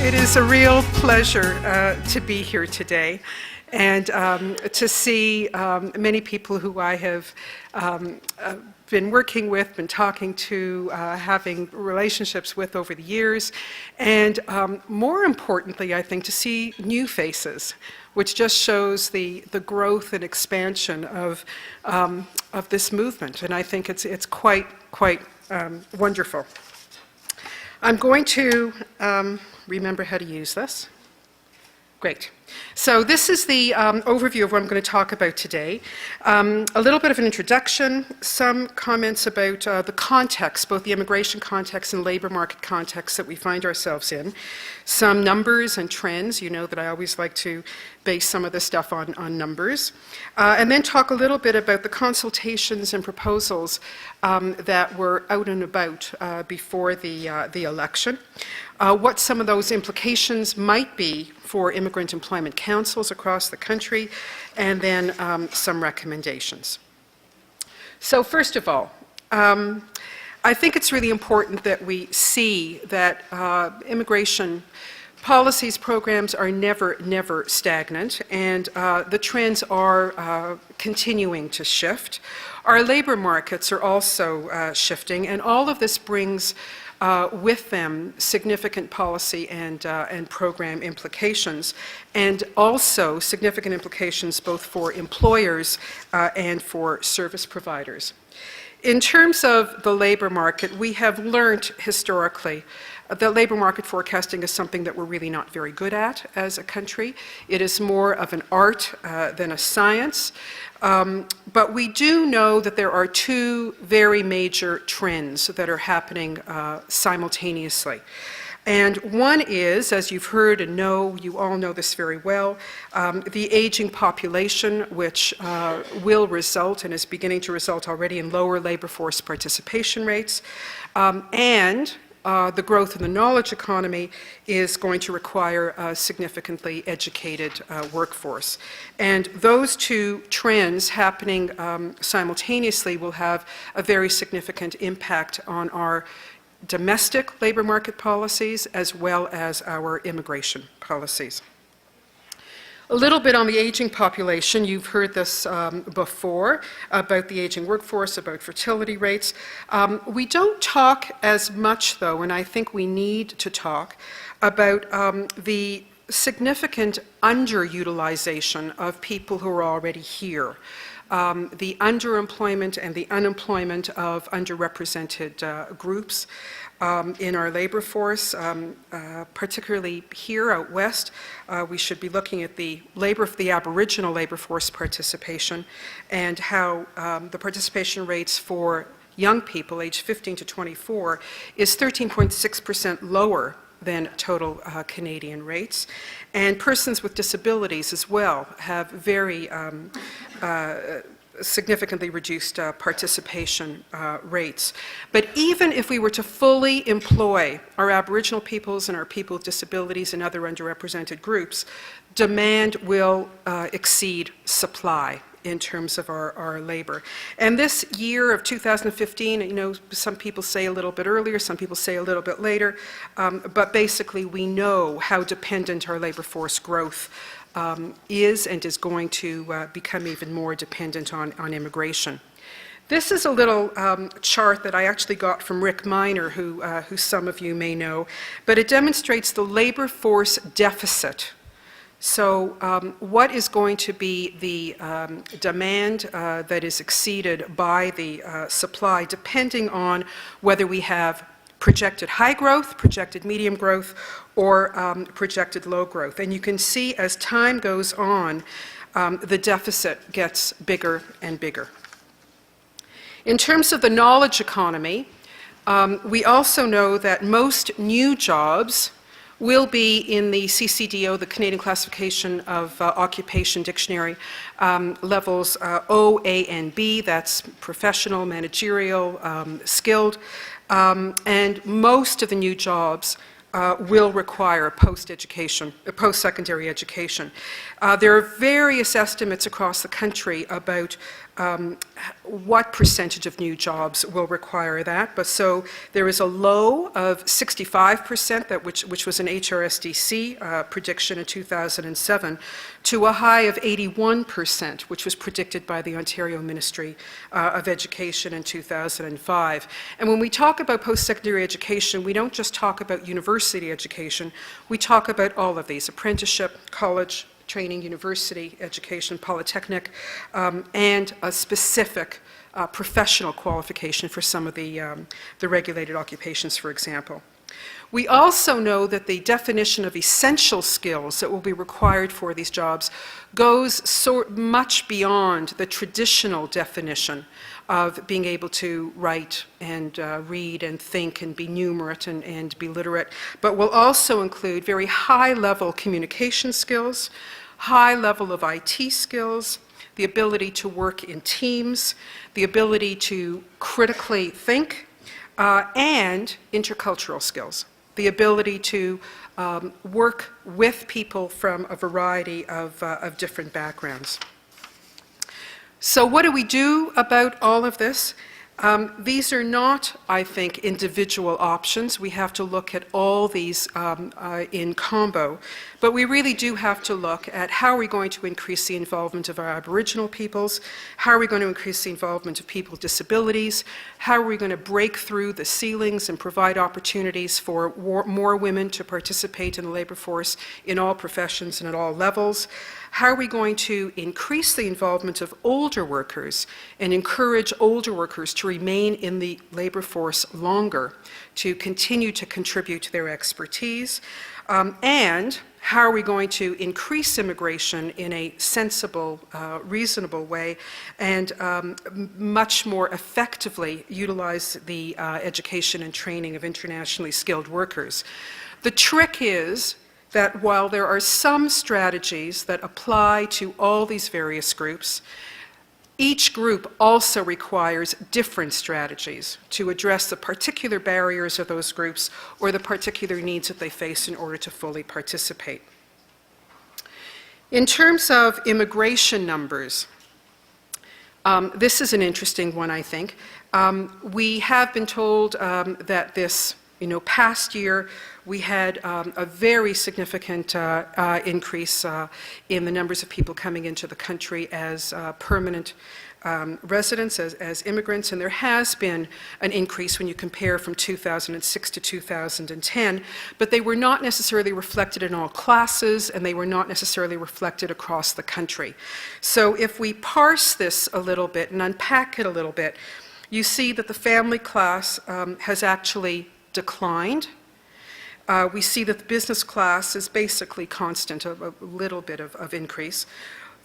It is a real pleasure to be here today and to see many people who I have been working with, been talking to, having relationships with over the years, and more importantly, I think, to see new faces, which just shows the growth and expansion of this movement, and I think it's quite wonderful. I'm going to remember how to use this. Great. So this is the overview of what I'm going to talk about today. A little bit of an introduction, some comments about the context, both the immigration context and labor market context that we find ourselves in. Some numbers and trends. You know that I always like to base some of this stuff on numbers. And then talk a little bit about the consultations and proposals that were out and about before the election. What some of those implications might be for immigrant employment councils across the country, and then some recommendations. So first of all, I think it's really important that we see that immigration policies, programs are never stagnant, and the trends are continuing to shift. Our labor markets are also shifting, and all of this brings with them significant policy and program implications, and also significant implications both for employers and for service providers. In terms of the labor market, we have learned historically that labor market forecasting is something that we're really not very good at as a country. It is more of an art than a science. But we do know that there are two very major trends that are happening simultaneously. And one is, as you've heard and know, you all know this very well, the aging population, which will result and is beginning to result already in lower labor force participation rates, and the growth in the knowledge economy is going to require a significantly educated workforce. And those two trends happening simultaneously will have a very significant impact on our domestic labor market policies as well as our immigration policies. A little bit on the aging population. You've heard this before about the aging workforce, about fertility rates. We don't talk as much, though, and I think we need to talk about the significant underutilization of people who are already here. The underemployment and the unemployment of underrepresented groups in our labor force, particularly here out west. We should be looking at the Aboriginal labor force participation and how the participation rates for young people aged 15 to 24 is 13.6% lower than total Canadian rates. And persons with disabilities as well have very significantly reduced participation rates. But even if we were to fully employ our Aboriginal peoples and our people with disabilities and other underrepresented groups, demand will exceed supply in terms of our labor. And this year of 2015, you know, some people say a little bit earlier, some people say a little bit later, but basically we know how dependent our labor force growth is and is going to become even more dependent on immigration. This is a little chart that I actually got from Rick Miner, who some of you may know, but it demonstrates the labor force deficit. So what is going to be the demand that is exceeded by the supply, depending on whether we have projected high growth, projected medium growth, or projected low growth. And you can see as time goes on, the deficit gets bigger and bigger. In terms of the knowledge economy, we also know that most new jobs will be in the CCDO, the Canadian Classification of Occupation Dictionary, levels O, A, and B. That's professional, managerial, skilled. And most of the new jobs will require post-secondary education. There are various estimates across the country about what percentage of new jobs will require that. But so there is a low of 65%, which was an HRSDC prediction in 2007, to a high of 81%, which was predicted by the Ontario Ministry of Education in 2005. And when we talk about post-secondary education, we don't just talk about university education, we talk about all of these: apprenticeship, college, training, university education, polytechnic, and a specific professional qualification for some of the regulated occupations, for example. We also know that the definition of essential skills that will be required for these jobs goes much beyond the traditional definition of being able to write and read and think and be numerate and be literate, but will also include very high-level communication skills, high level of IT skills, the ability to work in teams, the ability to critically think, and intercultural skills, the ability to work with people from a variety of different backgrounds. So what do we do about all of this? These are not, I think, individual options. We have to look at all these in combo. But we really do have to look at how are we going to increase the involvement of our Aboriginal peoples, how are we going to increase the involvement of people with disabilities, how are we going to break through the ceilings and provide opportunities for more women to participate in the labour force in all professions and at all levels. How are we going to increase the involvement of older workers and encourage older workers to remain in the labour force longer, to continue to contribute to their expertise? And how are we going to increase immigration in a sensible, reasonable way and much more effectively utilize the education and training of internationally skilled workers? The trick is that while there are some strategies that apply to all these various groups, each group also requires different strategies to address the particular barriers of those groups or the particular needs that they face in order to fully participate. In terms of immigration numbers, this is an interesting one, I think. We have been told that this past year we had a very significant increase in the numbers of people coming into the country as permanent residents, as immigrants, and there has been an increase when you compare from 2006 to 2010, but they were not necessarily reflected in all classes and they were not necessarily reflected across the country. So if we parse this a little bit and unpack it a little bit, you see that the family class has actually declined. We see that the business class is basically constant, a little bit of increase.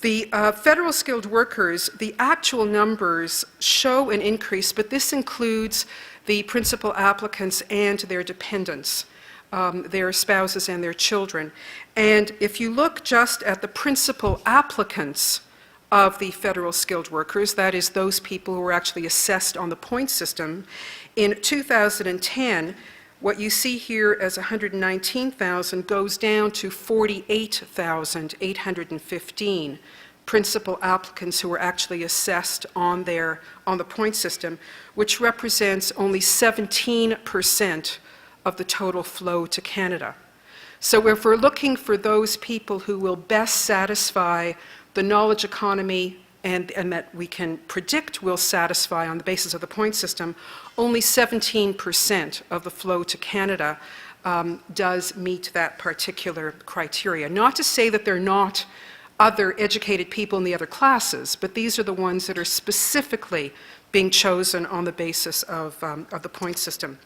The federal skilled workers, the actual numbers show an increase, but this includes the principal applicants and their dependents, their spouses and their children. And if you look just at the principal applicants of the federal skilled workers, that is those people who were actually assessed on the point system, in 2010, what you see here as 119,000 goes down to 48,815 principal applicants who were actually assessed on the point system, which represents only 17% of the total flow to Canada. So if we're looking for those people who will best satisfy the knowledge economy and that we can predict will satisfy on the basis of the point system, only 17% of the flow to Canada does meet that particular criteria. Not to say that there are not other educated people in the other classes, but these are the ones that are specifically being chosen on the basis of the point system.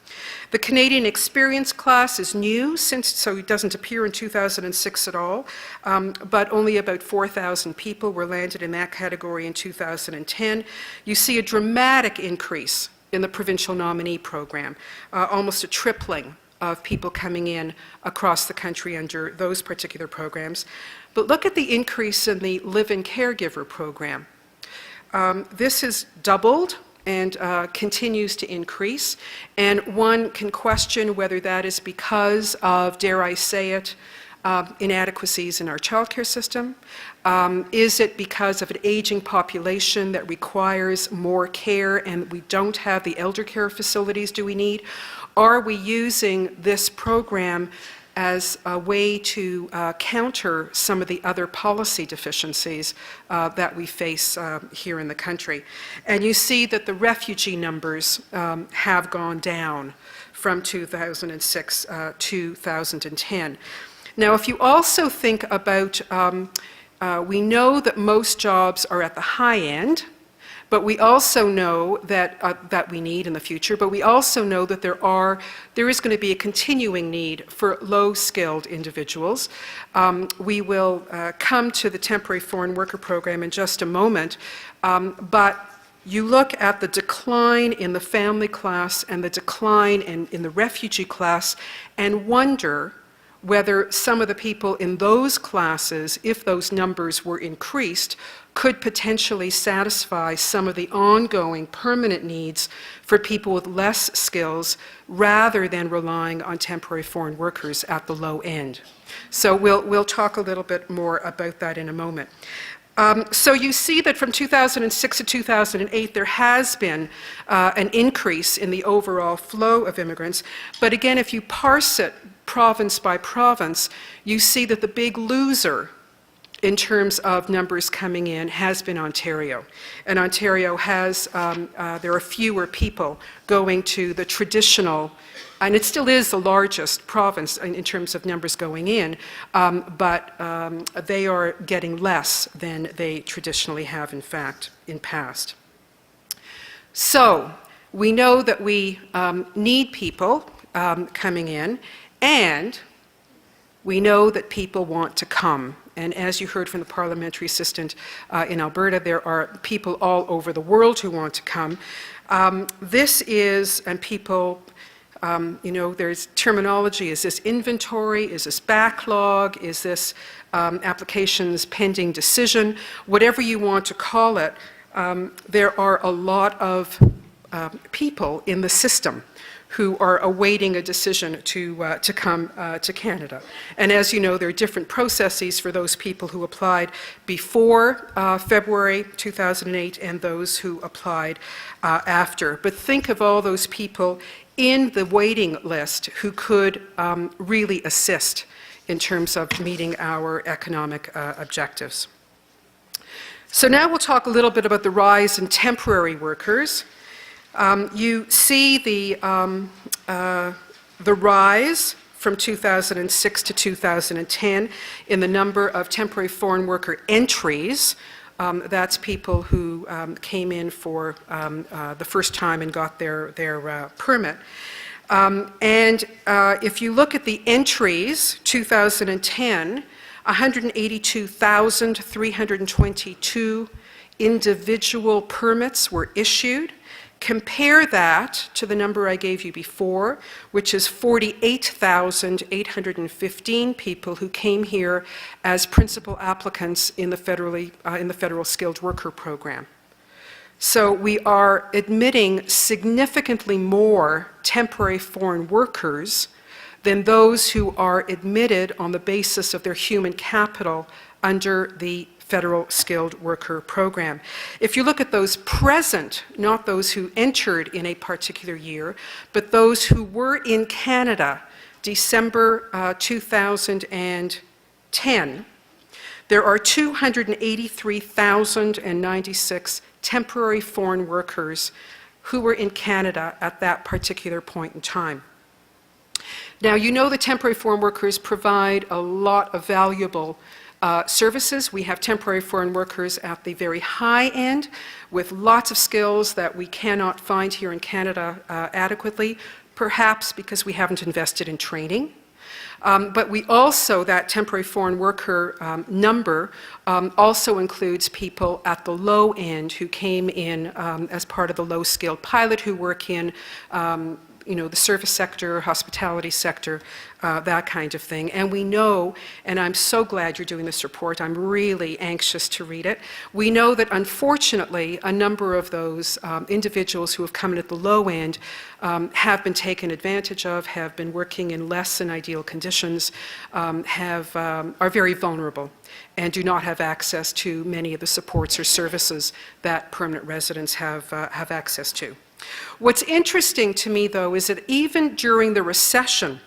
The Canadian experience class is new, so it doesn't appear in 2006 at all, but only about 4,000 people were landed in that category in 2010. You see a dramatic increase in the provincial nominee program, almost a tripling of people coming in across the country under those particular programs. But look at the increase in the live-in caregiver program. This has doubled and continues to increase, and one can question whether that is because of, dare I say it, inadequacies in our childcare system? Is it because of an aging population that requires more care and we don't have the elder care facilities we need? Are we using this program as a way to counter some of the other policy deficiencies that we face here in the country? And you see that the refugee numbers have gone down from 2006 to 2010. Now, if you also think about, we know that most jobs are at the high end, but we also know that, that we need in the future, but we also know that there is going to be a continuing need for low-skilled individuals. We will come to the temporary foreign worker program in just a moment, but you look at the decline in the family class and the decline in the refugee class and wonder whether some of the people in those classes, if those numbers were increased, could potentially satisfy some of the ongoing permanent needs for people with less skills rather than relying on temporary foreign workers at the low end. So we'll talk a little bit more about that in a moment. So you see that from 2006 to 2008 there has been an increase in the overall flow of immigrants, but again, if you parse it province by province, you see that the big loser in terms of numbers coming in has been Ontario. And Ontario has, there are fewer people going to the traditional, and it still is the largest province in terms of numbers going in, but they are getting less than they traditionally have, in fact, in past. So we know that we need people coming in, and we know that people want to come. And as you heard from the parliamentary assistant in Alberta, there are people all over the world who want to come. This is, and people, you know, there's terminology. Is this inventory? Is this backlog? Is this applications pending decision? Whatever you want to call it, there are a lot of people in the system who are awaiting a decision to come to Canada. And as you know, there are different processes for those people who applied before February 2008 and those who applied after. But think of all those people in the waiting list who could really assist in terms of meeting our economic objectives. So now we'll talk a little bit about the rise in temporary workers. You see the rise from 2006 to 2010 in the number of temporary foreign worker entries. That's people who came in for the first time and got their permit. And if you look at the entries, 2010, 182,322 individual permits were issued. Compare that to the number I gave you before, which is 48,815 people who came here as principal applicants in the federal skilled worker program. So we are admitting significantly more temporary foreign workers than those who are admitted on the basis of their human capital under the federal skilled worker program. If you look at those present, not those who entered in a particular year, but those who were in Canada December 2010, there are 283,096 temporary foreign workers who were in Canada at that particular point in time. Now, you know the temporary foreign workers provide a lot of valuable services. We have temporary foreign workers at the very high end with lots of skills that we cannot find here in Canada adequately, perhaps because we haven't invested in training. But we also, that temporary foreign worker number also includes people at the low end who came in as part of the low-skilled pilot who work in the service sector, hospitality sector, that kind of thing. And we know, and I'm so glad you're doing this report, I'm really anxious to read it. We know that unfortunately a number of those individuals who have come in at the low end have been taken advantage of, have been working in less than ideal conditions, are very vulnerable and do not have access to many of the supports or services that permanent residents have access to. What's interesting to me, though, is that even during the recession,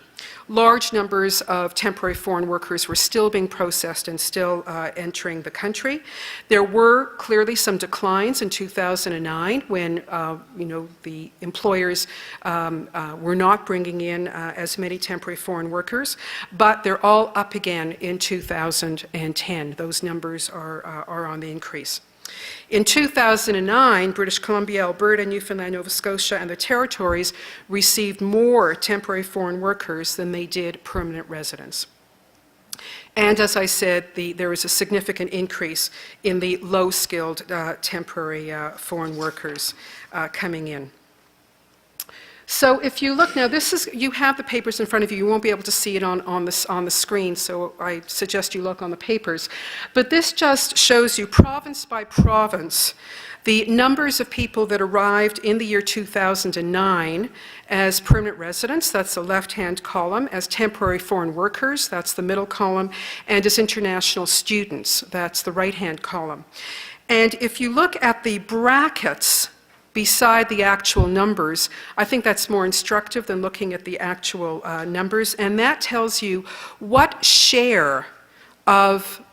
large numbers of temporary foreign workers were still being processed and still entering the country. There were clearly some declines in 2009 when, the employers were not bringing in as many temporary foreign workers, but they're all up again in 2010. Those numbers are on the increase. In 2009, British Columbia, Alberta, Newfoundland, Nova Scotia, and the Territories received more temporary foreign workers than they did permanent residents. And as I said, there is a significant increase in the low-skilled temporary foreign workers coming in. So if you look now, you have the papers in front of you. You won't be able to see it on the screen, so I suggest you look on the papers. But this just shows you, province by province, the numbers of people that arrived in the year 2009 as permanent residents, that's the left-hand column, as temporary foreign workers, that's the middle column, and as international students, that's the right-hand column. And if you look at the brackets beside the actual numbers, I think that's more instructive than looking at the actual numbers, and that tells you what share of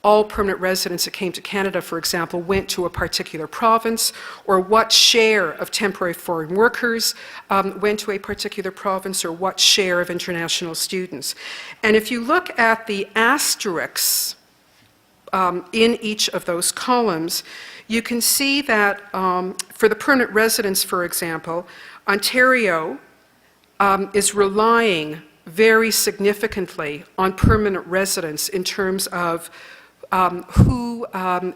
all permanent residents that came to Canada, for example, went to a particular province, or what share of temporary foreign workers went to a particular province, or what share of international students. And if you look at the asterisks in each of those columns, you can see that for the permanent residents, for example, Ontario is relying very significantly on permanent residents in terms of who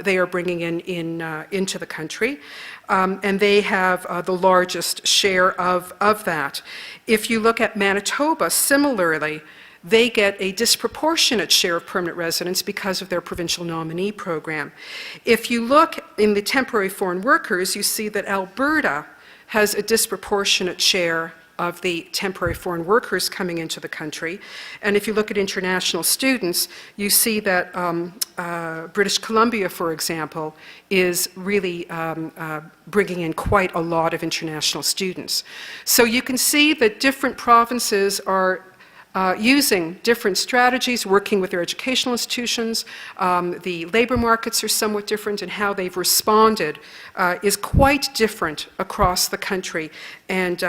they are bringing into the country, and they have the largest share of that. If you look at Manitoba, similarly, they get a disproportionate share of permanent residents because of their provincial nominee program. If you look in the temporary foreign workers, you see that Alberta has a disproportionate share of the temporary foreign workers coming into the country. And if you look at international students, you see that British Columbia, for example, is really bringing in quite a lot of international students. So you can see that different provinces are using different strategies, working with their educational institutions. The labor markets are somewhat different, and how they've responded is quite different across the country. And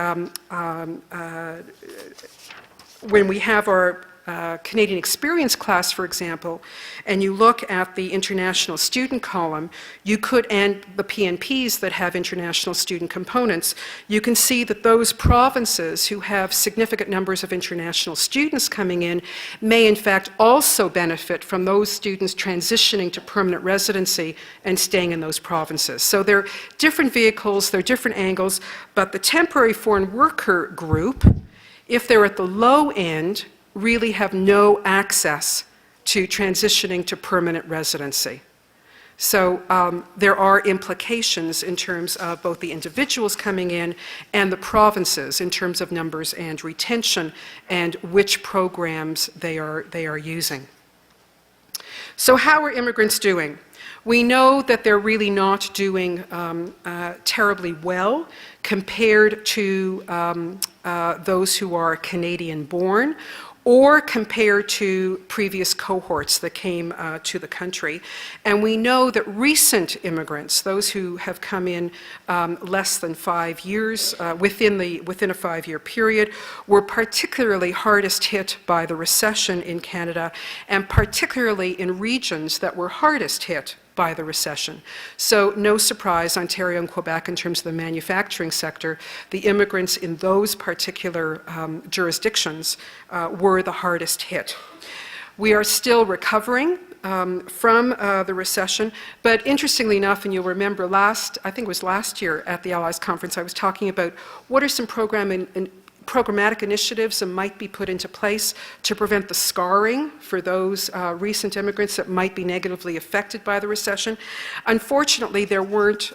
when we have our Canadian Experience class, for example, and you look at the international student column, you could, and the PNPs that have international student components, you can see that those provinces who have significant numbers of international students coming in may in fact also benefit from those students transitioning to permanent residency and staying in those provinces. So they're different vehicles, they're different angles, but the temporary foreign worker group, if they're at the low end, really have no access to transitioning to permanent residency. So there are implications in terms of both the individuals coming in and the provinces in terms of numbers and retention and which programs they are using. So how are immigrants doing? We know that they're really not doing terribly well compared to those who are Canadian-born, or compared to previous cohorts that came to the country. And we know that recent immigrants, those who have come in less than 5 years, within a 5-year period, were particularly hardest hit by the recession in Canada, and particularly in regions that were hardest hit by the recession. So no surprise, Ontario and Quebec, in terms of the manufacturing sector, the immigrants in those particular jurisdictions were the hardest hit. We are still recovering from the recession, but interestingly enough, and you'll remember I think it was last year at the Allies Conference, I was talking about what are some programmatic initiatives that might be put into place to prevent the scarring for those recent immigrants that might be negatively affected by the recession. Unfortunately, there weren't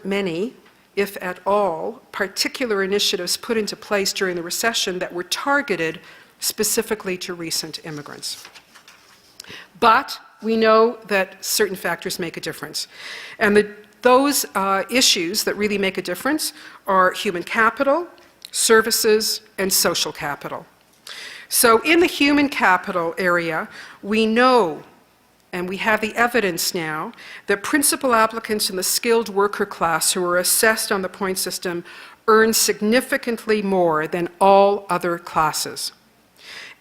many, if at all, particular initiatives put into place during the recession that were targeted specifically to recent immigrants. But we know that certain factors make a difference. And those issues that really make a difference are human capital, services, and social capital. So in the human capital area, we know, and we have the evidence now, that principal applicants in the skilled worker class who are assessed on the point system earn significantly more than all other classes.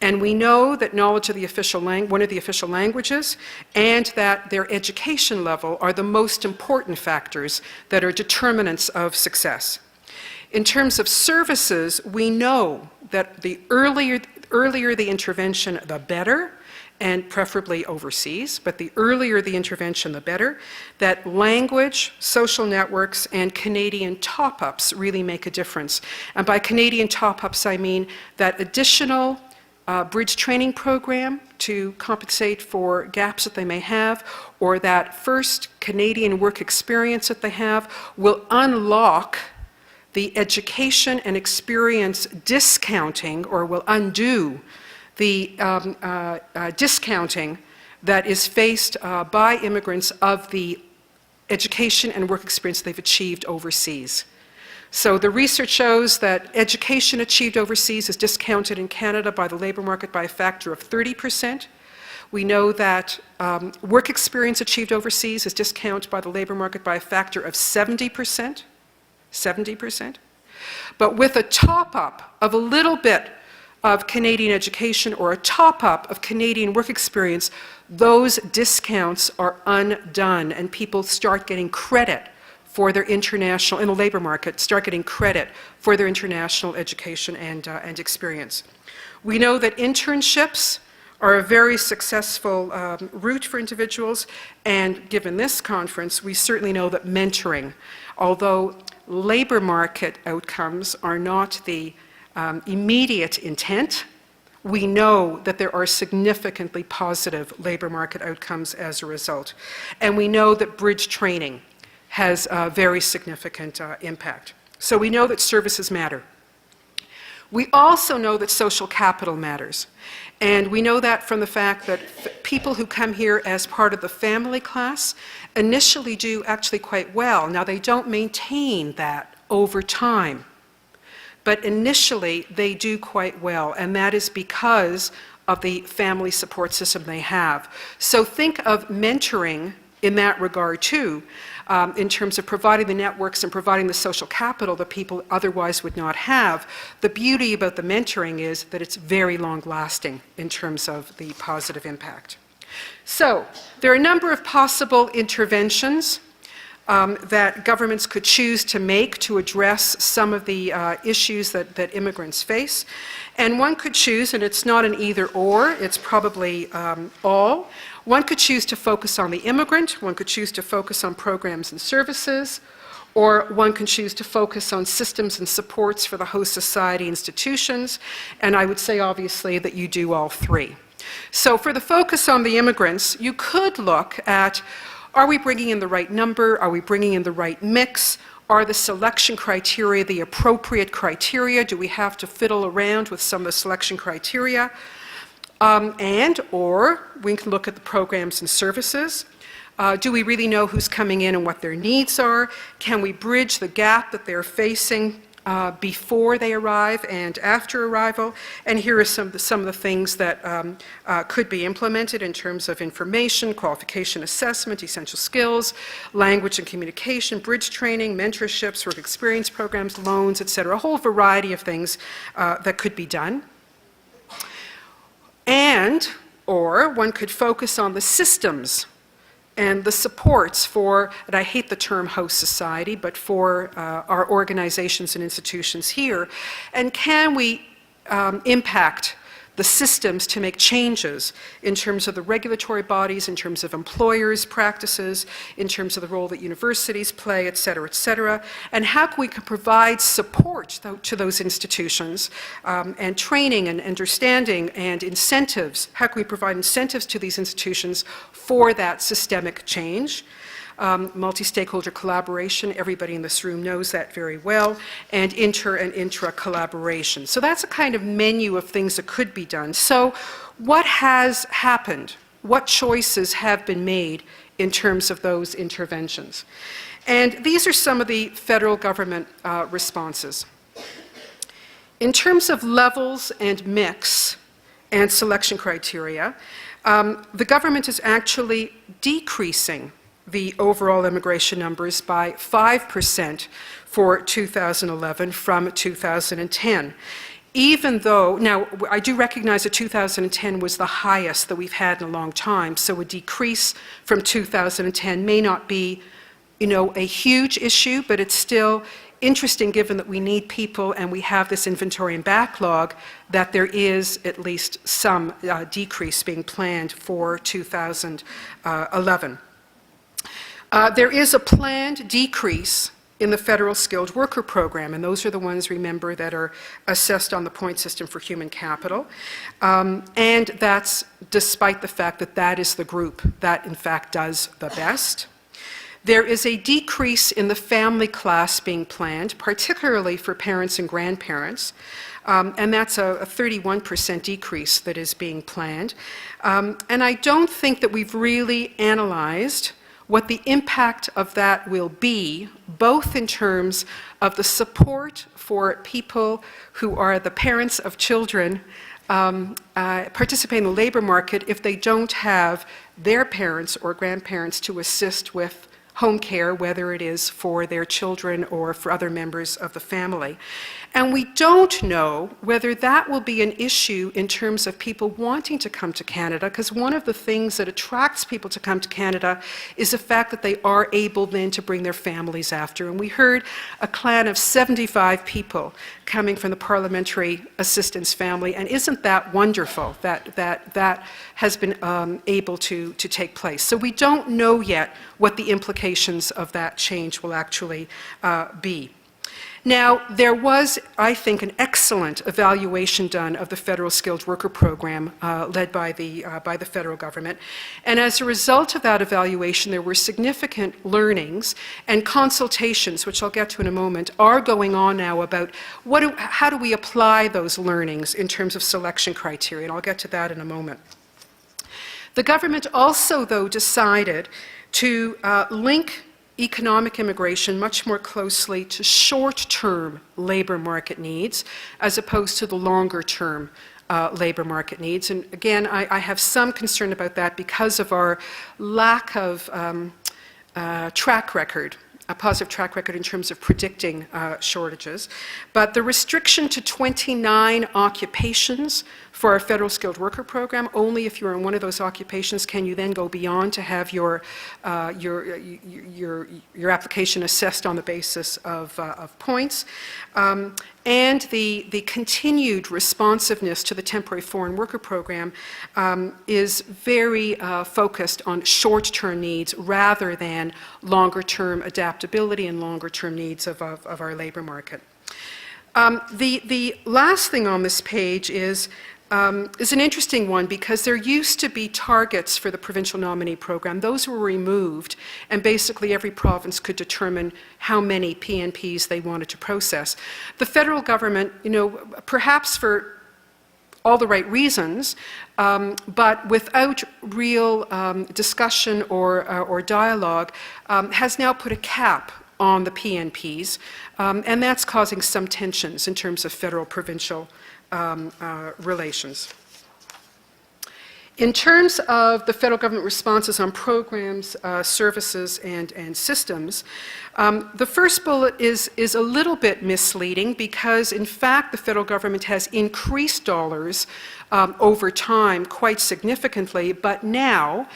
And we know that knowledge of one of the official languages and that their education level are the most important factors that are determinants of success. In terms of services, we know that the earlier the intervention, the better, and preferably overseas, but the earlier the intervention, the better, that language, social networks, and Canadian top-ups really make a difference. And by Canadian top-ups, I mean that additional bridge training program to compensate for gaps that they may have, or that first Canadian work experience that they have will unlock the education and experience discounting, or will undo the discounting that is faced by immigrants of the education and work experience they've achieved overseas. So the research shows that education achieved overseas is discounted in Canada by the labour market by a factor of 30%. We know that work experience achieved overseas is discounted by the labour market by a factor of 70%. 70%. But with a top-up of a little bit of Canadian education or a top-up of Canadian work experience, those discounts are undone, and people start getting credit for their international, in the labour market, start getting credit for their international education and experience. We know that internships are a very successful route for individuals, and given this conference, we certainly know that mentoring, although labour market outcomes are not the immediate intent, we know that there are significantly positive labour market outcomes as a result. And we know that bridge training has a very significant impact. So we know that services matter. We also know that social capital matters. And we know that from the fact that people who come here as part of the family class initially do actually quite well. Now, they don't maintain that over time, but initially they do quite well, and that is because of the family support system they have. So think of mentoring in that regard too, in terms of providing the networks and providing the social capital that people otherwise would not have. The beauty about the mentoring is that it's very long-lasting in terms of the positive impact. So there are a number of possible interventions that governments could choose to make to address some of the issues that immigrants face. And one could choose, and it's not an either-or, it's probably all. One could choose to focus on the immigrant, one could choose to focus on programs and services, or one can choose to focus on systems and supports for the host society institutions, and I would say obviously that you do all three. So for the focus on the immigrants, you could look at, are we bringing in the right number? Are we bringing in the right mix? Are the selection criteria the appropriate criteria? Do we have to fiddle around with some of the selection criteria? Or we can look at the programs and services. Do we really know who's coming in and what their needs are? Can we bridge the gap that they're facing before they arrive and after arrival? And here are some of the things that could be implemented in terms of information, qualification assessment, essential skills, language and communication, bridge training, mentorships, work experience programs, loans, etc. A whole variety of things that could be done. Or one could focus on the systems and the supports for, and I hate the term host society, but for our organizations and institutions here. And can we impact the systems to make changes in terms of the regulatory bodies, in terms of employers' practices, in terms of the role that universities play, et cetera, and how we can provide support to those institutions and training and understanding and incentives. How can we provide incentives to these institutions for that systemic change? Multi-stakeholder collaboration, everybody in this room knows that very well, and inter and intra-collaboration. So that's a kind of menu of things that could be done. So what has happened? What choices have been made in terms of those interventions? And these are some of the federal government responses. In terms of levels and mix and selection criteria, the government is actually decreasing the overall immigration numbers by 5% for 2011 from 2010. Even though, now I do recognize that 2010 was the highest that we've had in a long time, so a decrease from 2010 may not be, a huge issue, but it's still interesting given that we need people and we have this inventory and backlog, that there is at least some decrease being planned for 2011. There is a planned decrease in the federal skilled worker program, and those are the ones, remember, that are assessed on the point system for human capital. And that's despite the fact that that is the group that, in fact, does the best. There is a decrease in the family class being planned, particularly for parents and grandparents, and that's a 31% decrease that is being planned. And I don't think that we've really analyzed what the impact of that will be, both in terms of the support for people who are the parents of children participating in the labor market if they don't have their parents or grandparents to assist with home care, whether it is for their children or for other members of the family. And we don't know whether that will be an issue in terms of people wanting to come to Canada, because one of the things that attracts people to come to Canada is the fact that they are able then to bring their families after. And we heard a clan of 75 people coming from the parliamentary assistance family, and isn't that wonderful that has been able to take place. So we don't know yet what the implications of that change will actually be. Now, there was, I think, an excellent evaluation done of the federal skilled worker program led by the federal government. And as a result of that evaluation, there were significant learnings and consultations, which I'll get to in a moment, are going on now about how do we apply those learnings in terms of selection criteria, and I'll get to that in a moment. The government also, though, decided to link economic immigration much more closely to short-term labor market needs as opposed to the longer-term labor market needs. And again, I have some concern about that because of our lack of track record, a positive track record in terms of predicting shortages. But the restriction to 29 occupations for our federal skilled worker program, only if you're in one of those occupations can you then go beyond to have your application assessed on the basis of points. And the continued responsiveness to the temporary foreign worker program is very focused on short-term needs rather than longer-term adaptability and longer-term needs of our labor market. The last thing on this page is an interesting one because there used to be targets for the provincial nominee program. Those were removed, and basically every province could determine how many PNPs they wanted to process. The federal government, perhaps for all the right reasons, but without real discussion or dialogue, has now put a cap on the PNPs, and that's causing some tensions in terms of federal-provincial relations. In terms of the federal government responses on programs, services, and systems, the first bullet is a little bit misleading because, in fact, the federal government has increased dollars over time quite significantly, but now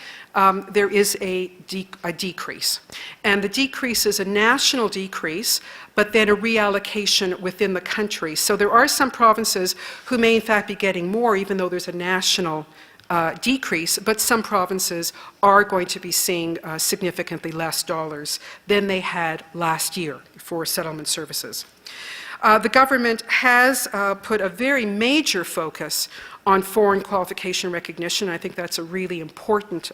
there is a decrease. And the decrease is a national decrease, but then a reallocation within the country. So there are some provinces who may, in fact, be getting more, even though there's a national decrease, but some provinces are going to be seeing significantly less dollars than they had last year for settlement services. The government has put a very major focus on foreign qualification recognition. I think that's a really important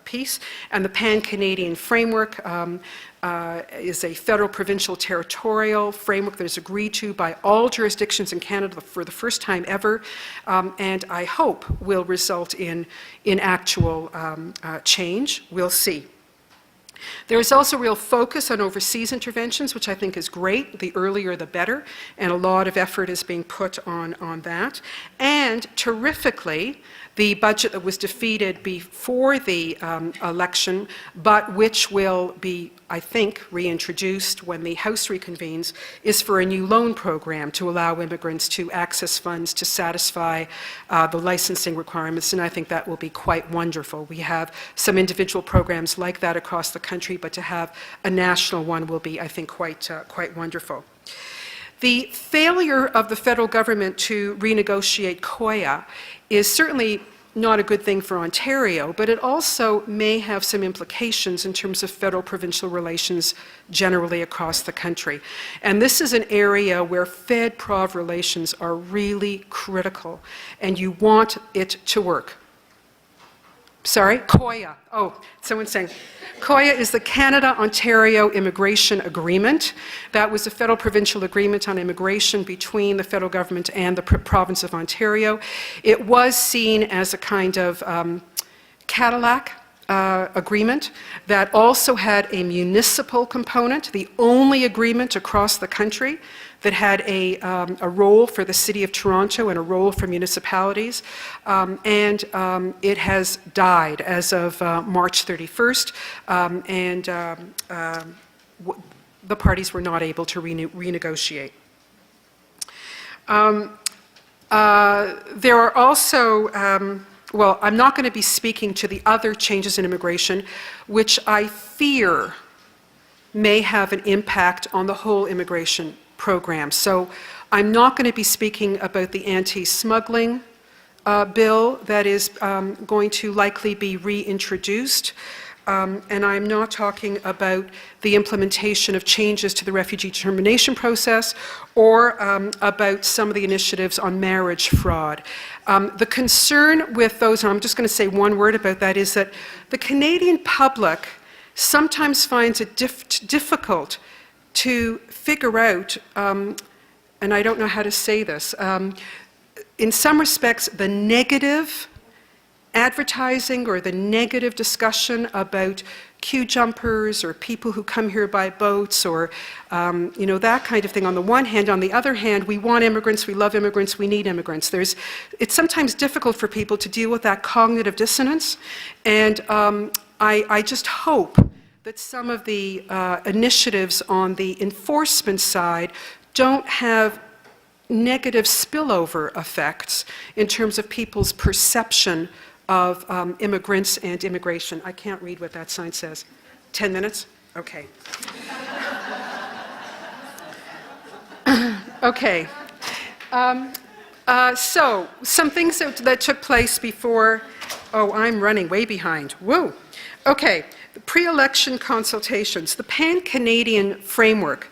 piece. And the Pan-Canadian framework is a federal, provincial, territorial framework that is agreed to by all jurisdictions in Canada for the first time ever, and I hope will result in actual change. We'll see. There is also real focus on overseas interventions, which I think is great. The earlier the better, and a lot of effort is being put on that. And terrifically, the budget that was defeated before the election, but which will be, I think, reintroduced when the House reconvenes, is for a new loan program to allow immigrants to access funds to satisfy the licensing requirements, and I think that will be quite wonderful. We have some individual programs like that across the country, but to have a national one will be, I think, quite wonderful. The failure of the federal government to renegotiate COIA is certainly not a good thing for Ontario, but it also may have some implications in terms of federal-provincial relations generally across the country. And this is an area where Fed-Prov relations are really critical, and you want it to work. Sorry? COIA. Oh, someone's saying. COIA is the Canada-Ontario Immigration Agreement. That was a federal-provincial agreement on immigration between the federal government and the province of Ontario. It was seen as a kind of Cadillac agreement that also had a municipal component, the only agreement across the country that had a role for the City of Toronto and a role for municipalities, and it has died as of March 31st, and the parties were not able to renegotiate. There are also well, I'm not going to be speaking to the other changes in immigration, which I fear may have an impact on the whole immigration program. So I'm not going to be speaking about the anti-smuggling bill that is going to likely be reintroduced. And I'm not talking about the implementation of changes to the refugee determination process or about some of the initiatives on marriage fraud. The concern with those, and I'm just going to say one word about that, is that the Canadian public sometimes finds it difficult to figure out, and I don't know how to say this, in some respects, the negative advertising or the negative discussion about queue jumpers or people who come here by boats or you know, that kind of thing on the one hand. On the other hand, we want immigrants, we love immigrants, we need immigrants. It's sometimes difficult for people to deal with that cognitive dissonance, and I just hope that some of the initiatives on the enforcement side don't have negative spillover effects in terms of people's perception of immigrants and immigration. I can't read what that sign says. 10 minutes? Okay. Okay. So, some things that took place before, oh, I'm running way behind. Woo! Okay, the pre-election consultations, the Pan-Canadian framework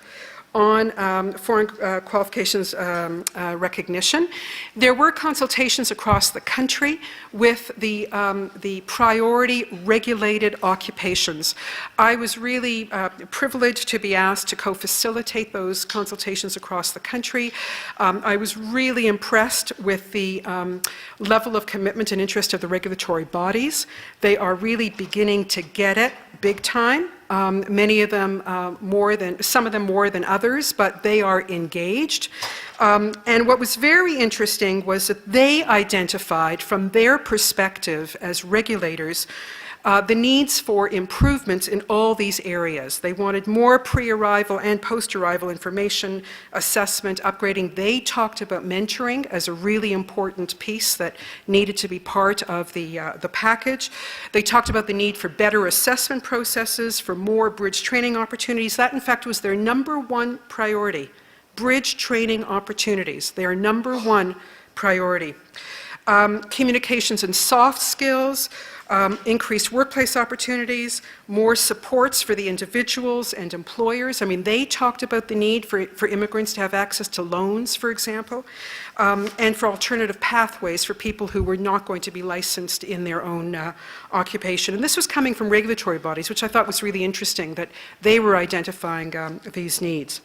on foreign qualifications recognition. There were consultations across the country with the priority regulated occupations. I was really privileged to be asked to co-facilitate those consultations across the country. I was really impressed with the level of commitment and interest of the regulatory bodies. They are really beginning to get it big time. Many of them some of them more than others, but they are engaged. And what was very interesting was that they identified from their perspective as regulators the needs for improvements in all these areas. They wanted more pre-arrival and post-arrival information, assessment, upgrading. They talked about mentoring as a really important piece that needed to be part of the package. They talked about the need for better assessment processes, for more bridge training opportunities. That, in fact, was their #1 priority. Bridge training opportunities, their #1 priority. Communications and soft skills, increased workplace opportunities, more supports for the individuals and employers. I mean, they talked about the need for immigrants to have access to loans, for example, and for alternative pathways for people who were not going to be licensed in their own occupation. And this was coming from regulatory bodies, which I thought was really interesting, that they were identifying these needs.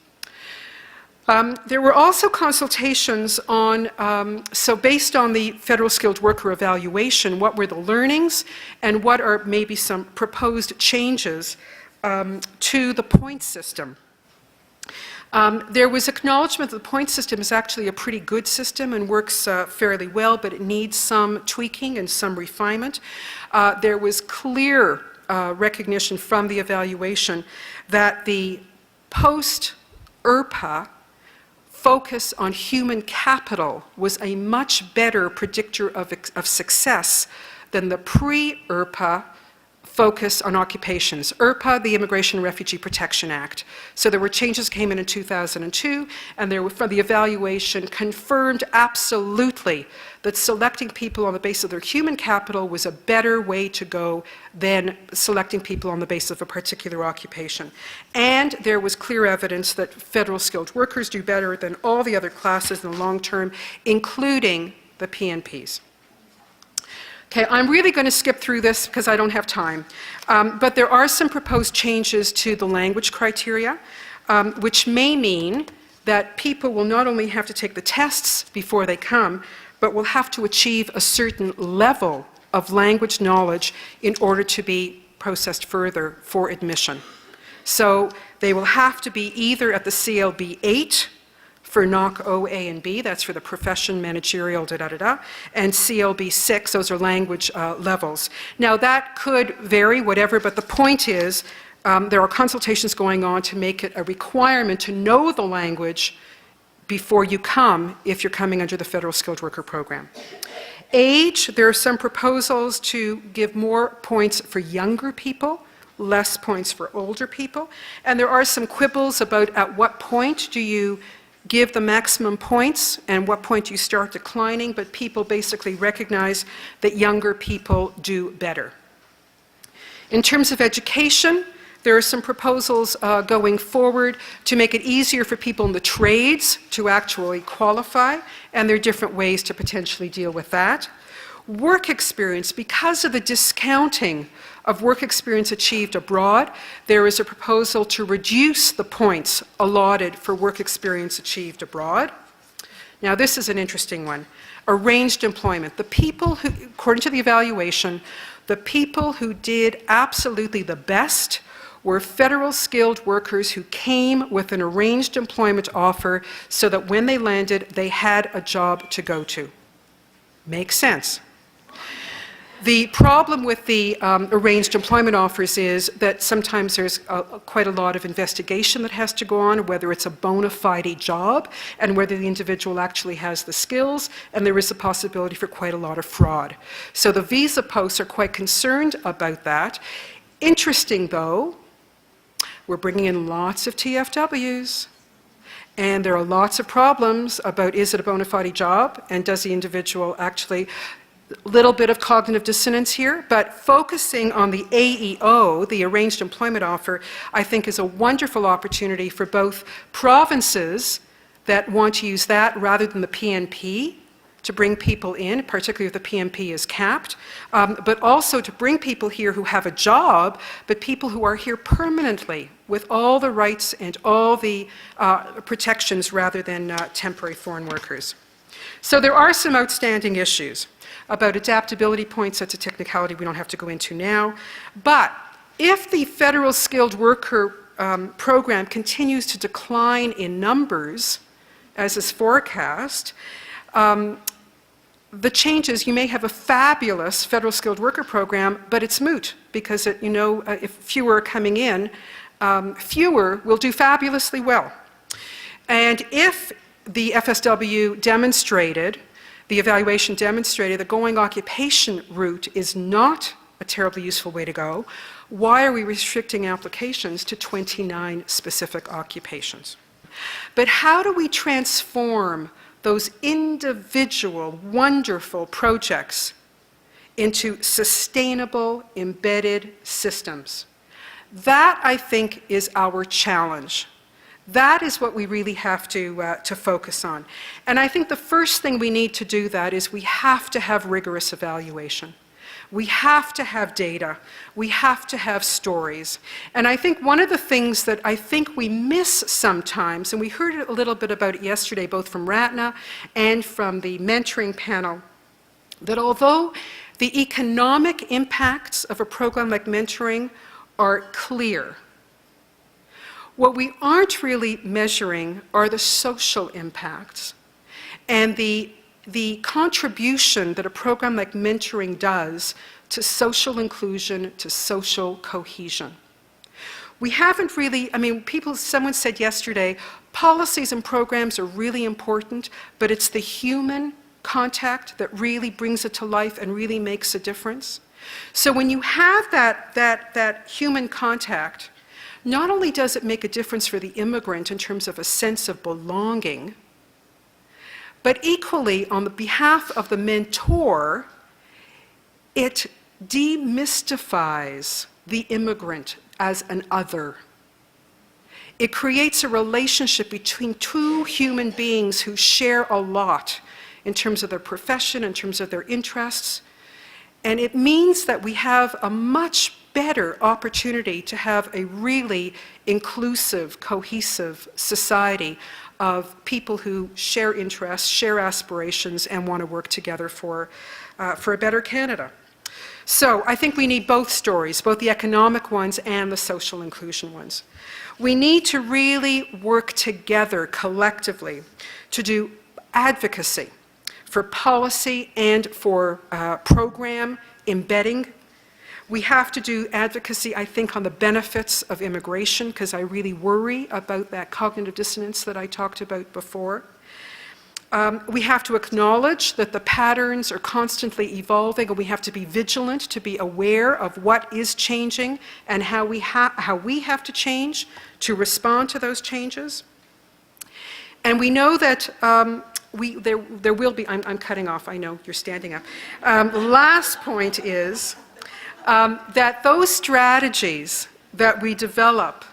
There were also consultations on, so based on the federal skilled worker evaluation, what were the learnings and what are maybe some proposed changes to the point system. There was acknowledgement that the point system is actually a pretty good system and works fairly well, but it needs some tweaking and some refinement. There was clear recognition from the evaluation that the post-ERPA focus on human capital was a much better predictor of success than the pre-ERPA focus on occupations. ERPA, the Immigration and Refugee Protection Act. So there were changes came in 2002, and there were, from the evaluation, confirmed absolutely that selecting people on the basis of their human capital was a better way to go than selecting people on the basis of a particular occupation. And there was clear evidence that federal skilled workers do better than all the other classes in the long term, including the PNPs. Okay, I'm really going to skip through this because I don't have time. But there are some proposed changes to the language criteria, which may mean that people will not only have to take the tests before they come, but will have to achieve a certain level of language knowledge in order to be processed further for admission. So they will have to be either at the CLB 8 for NOC O, A, and B, that's for the profession, managerial, and CLB 6, those are language levels. Now that could vary, whatever, but the point is there are consultations going on to make it a requirement to know the language before you come if you're coming under the Federal Skilled Worker Program. Age, there are some proposals to give more points for younger people, less points for older people, and there are some quibbles about at what point do you give the maximum points and what point you start declining, but people basically recognize that younger people do better. In terms of education, there are some proposals going forward to make it easier for people in the trades to actually qualify, and there are different ways to potentially deal with that. Work experience, because of the discounting of work experience achieved abroad, there is a proposal to reduce the points allotted for work experience achieved abroad. Now this is an interesting one. Arranged employment. The people who, according to the evaluation, the people who did absolutely the best were federal skilled workers who came with an arranged employment offer so that when they landed, they had a job to go to. Makes sense. The problem with the arranged employment offers is that sometimes there's quite a lot of investigation that has to go on, whether it's a bona fide job and whether the individual actually has the skills, and there is a possibility for quite a lot of fraud. So the visa posts are quite concerned about that. Interesting though, we're bringing in lots of TFWs. And there are lots of problems about is it a bona fide job and does the individual actually, little bit of cognitive dissonance here, but focusing on the AEO, the arranged employment offer, I think is a wonderful opportunity for both provinces that want to use that rather than the PNP to bring people in, particularly if the PNP is capped, but also to bring people here who have a job, but people who are here permanently with all the rights and all the protections rather than temporary foreign workers. So there are some outstanding issues. About adaptability points, that's a technicality we don't have to go into now. But if the federal skilled worker program continues to decline in numbers, as is forecast, the changes, you may have a fabulous federal skilled worker program, but it's moot because if fewer are coming in, fewer will do fabulously well. And if the FSW demonstrated, the evaluation demonstrated the going occupation route is not a terribly useful way to go, why are we restricting applications to 29 specific occupations? But how do we transform those individual, wonderful projects into sustainable, embedded systems? That, I think, is our challenge. That is what we really have to focus on. And I think the first thing we need to do that is we have to have rigorous evaluation. We have to have data. We have to have stories. And I think one of the things that I think we miss sometimes, and we heard a little bit about it yesterday, both from Ratna and from the mentoring panel, that although the economic impacts of a program like mentoring are clear, what we aren't really measuring are the social impacts and the contribution that a program like mentoring does to social inclusion, to social cohesion. We haven't really, someone said yesterday, policies and programs are really important, but it's the human contact that really brings it to life and really makes a difference. So when you have that human contact, not only does it make a difference for the immigrant in terms of a sense of belonging, but equally, on the behalf of the mentor, it demystifies the immigrant as an other. It creates a relationship between two human beings who share a lot in terms of their profession, in terms of their interests. And it means that we have a much better opportunity to have a really inclusive, cohesive society of people who share interests, share aspirations, and want to work together for a better Canada. So I think we need both stories, both the economic ones and the social inclusion ones. We need to really work together collectively to do advocacy for policy and for program embedding. We have to do advocacy, I think, on the benefits of immigration, because I really worry about that cognitive dissonance that I talked about before. We have to acknowledge that the patterns are constantly evolving, and we have to be vigilant to be aware of what is changing and how we have to change to respond to those changes. And we know that there will be, I'm cutting off, I know, you're standing up. The last point is that those strategies that we develop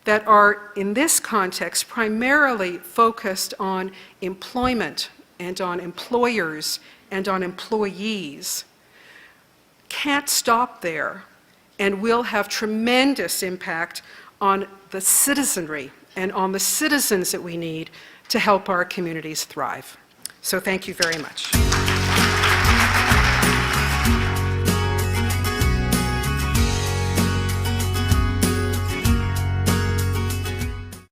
that are, in this context, primarily focused on employment and on employers and on employees, can't stop there and will have tremendous impact on the citizenry and on the citizens that we need to help our communities thrive. So thank you very much.